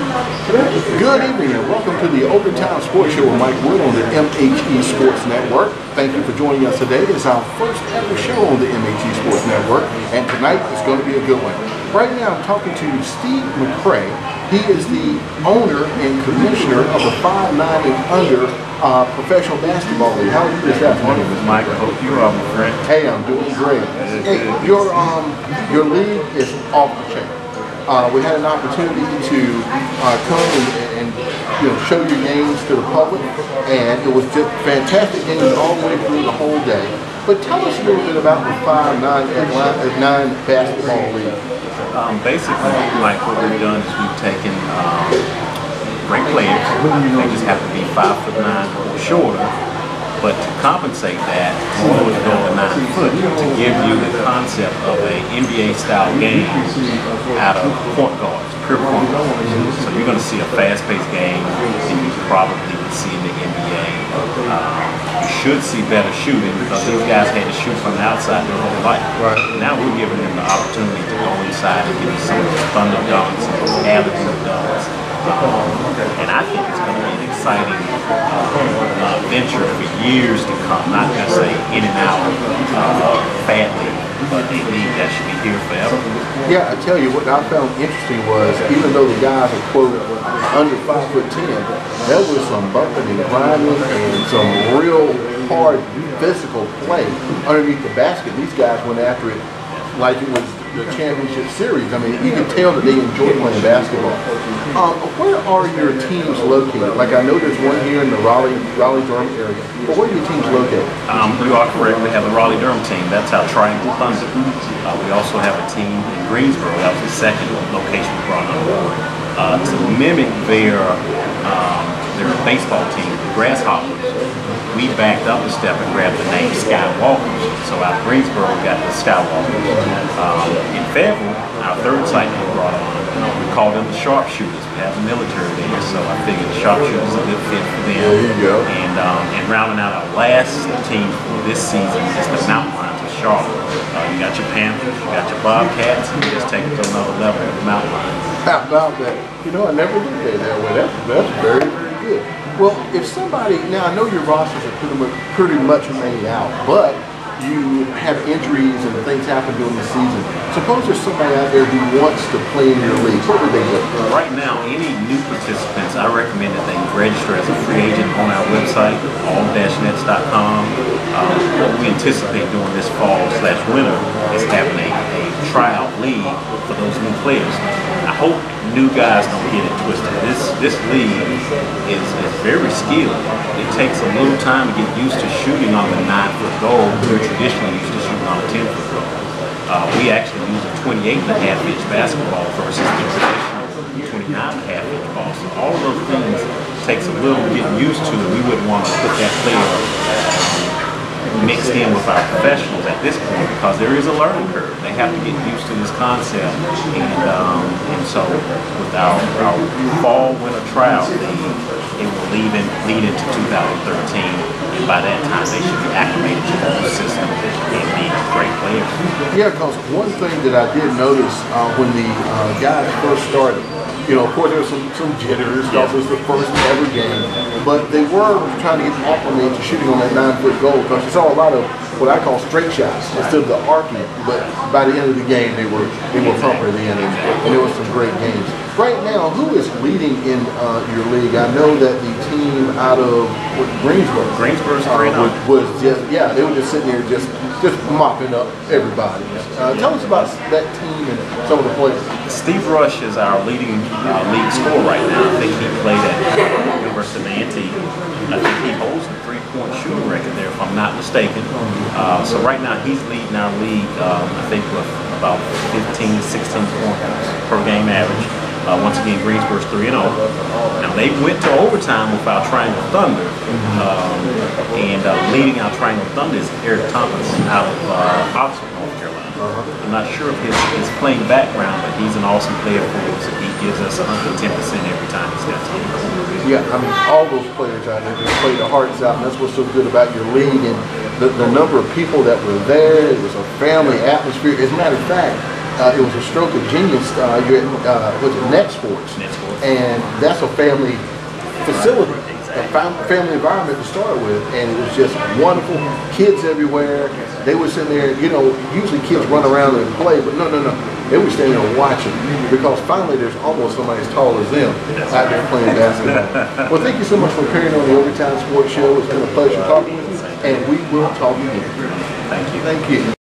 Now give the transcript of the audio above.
Good evening and welcome to the Overtime Sports Show with Mike Wood on the MHE Sports Network. Thank you for joining us today. It's our first ever show on the MHE Sports Network, and tonight is going to be a good one. Right now I'm talking to Steve McCrae. He is the owner and commissioner of the 5'9" and under professional basketball league. How are you this afternoon? Mike, I hope you are, my friend. Hey, I'm doing great. Hey, your league is off the chain. We had an opportunity to come and show your games to the public, and it was just fantastic games all the way through the whole day. But tell us a little bit about the 5'9" at 9 basketball league. Basically, like what we've done is we've taken great players. They just have to be 5'9" or shorter. But to compensate that, we would go to 9 foot to give you the concept of an NBA-style game out of point guards, pure point guards. So you're going to see a fast-paced game than you probably would see in the NBA. You should see better shooting because these guys had to shoot from the outside their whole life. Right. Now we're giving them the opportunity to go inside and give you some of the thunder dunks and those alley-oop dunks. And I think it's going to be an exciting venture for years to come. Not necessarily in and out badly, but a league that should be here forever. Yeah, I tell you what I found interesting was even though the guys are quote under 5'10", there was some bumping and grinding and some real hard physical play underneath the basket. These guys went after it like it was the championship series. I mean, you can tell that they enjoy playing basketball. Where are your teams located? Like I know there's one here in the Raleigh-Durham area, but where are your teams located? You are correct. We have the Raleigh-Durham team. That's our Triangle Thunder. We also have a team in Greensboro. That was the second location we brought on board. To mimic their baseball team, the Grasshoppers, we backed up a step and grabbed the name Skywalkers. So out of Greensboro, we got the Skywalkers. In Fayetteville, our third site we brought on, we call them the Sharpshooters. We have the military there, so I figured the Sharpshooters is a good fit for them. There you go. And rounding out our last team for this season is the Mountain Lions of Charlotte. You got your Panthers, you got your Bobcats, and you just take it to another level with the Mountain Lions. How about that? I never looked at it that way. That's very, very good. Well, if somebody, now I know your rosters are pretty much made out, but you have injuries and things happen during the season. Suppose there's somebody out there who wants to play in your league. What would they do? Right now, any new participants, I recommend that they register as a free agent on our website, all-nets.com. What we anticipate doing this fall/winter is having a tryout league for those new players. I hope new guys don't get it twisted. This league is very skilled. It takes a little time to get used to shooting on the 9-foot goal. We're traditionally used to shooting on a 10-foot goal. We actually use a 28.5-inch basketball versus the traditional 29.5-inch ball. So all of those things takes a little getting used to, and we wouldn't want to put that player mixed in with our professionals at this point because there is a learning curve. They have to get used to this concept, and so with our fall/winter tryout league, it will lead into 2013, and by that time they should be acclimated to the new system and be great players. Yeah, because one thing that I did notice when the guys first started, of course there was some jitters because it was the first ever game, but they were trying to get acclimated to shooting on that 9-foot goal because you saw a lot of what I call straight shots instead of the arcing. But by the end of the game, they were pumping it in, and there was some great games. Right now, who is leading in your league? I know that the team out of Greensboro was just they were just sitting there just mopping up everybody. Tell us about that team and some of the players. Steve Rush is our leading league scorer right now. I think he played at University of Antioch. I think he holds the three-point shooting record there, if I'm not mistaken. So right now he's leading our league, I think, with about 15, 16 points per game average. Once again, Greensboro's 3-0. Now they went to overtime with our Triangle Thunder, and leading our Triangle Thunder is Eric Thomas out of Oxford, North Carolina. I'm not sure of his playing background, but he's an awesome player for us. He gives us 110% every time he steps on the court. Yeah, I mean, all those players out there just play their hearts out, and that's what's so good about your league and the number of people that were there. It was a family atmosphere. As a matter of fact, it was a stroke of genius. Was it Net Sports? And that's a family facility, a family environment to start with, and it was just wonderful. Kids everywhere. They were sitting there, you know, usually kids run around and play, but no. They were standing there watching, because finally there's almost somebody as tall as them out there playing basketball. Well, thank you so much for appearing on the Overtime Sports Show. It's been a pleasure talking with you, and we will talk again. Thank you. Thank you.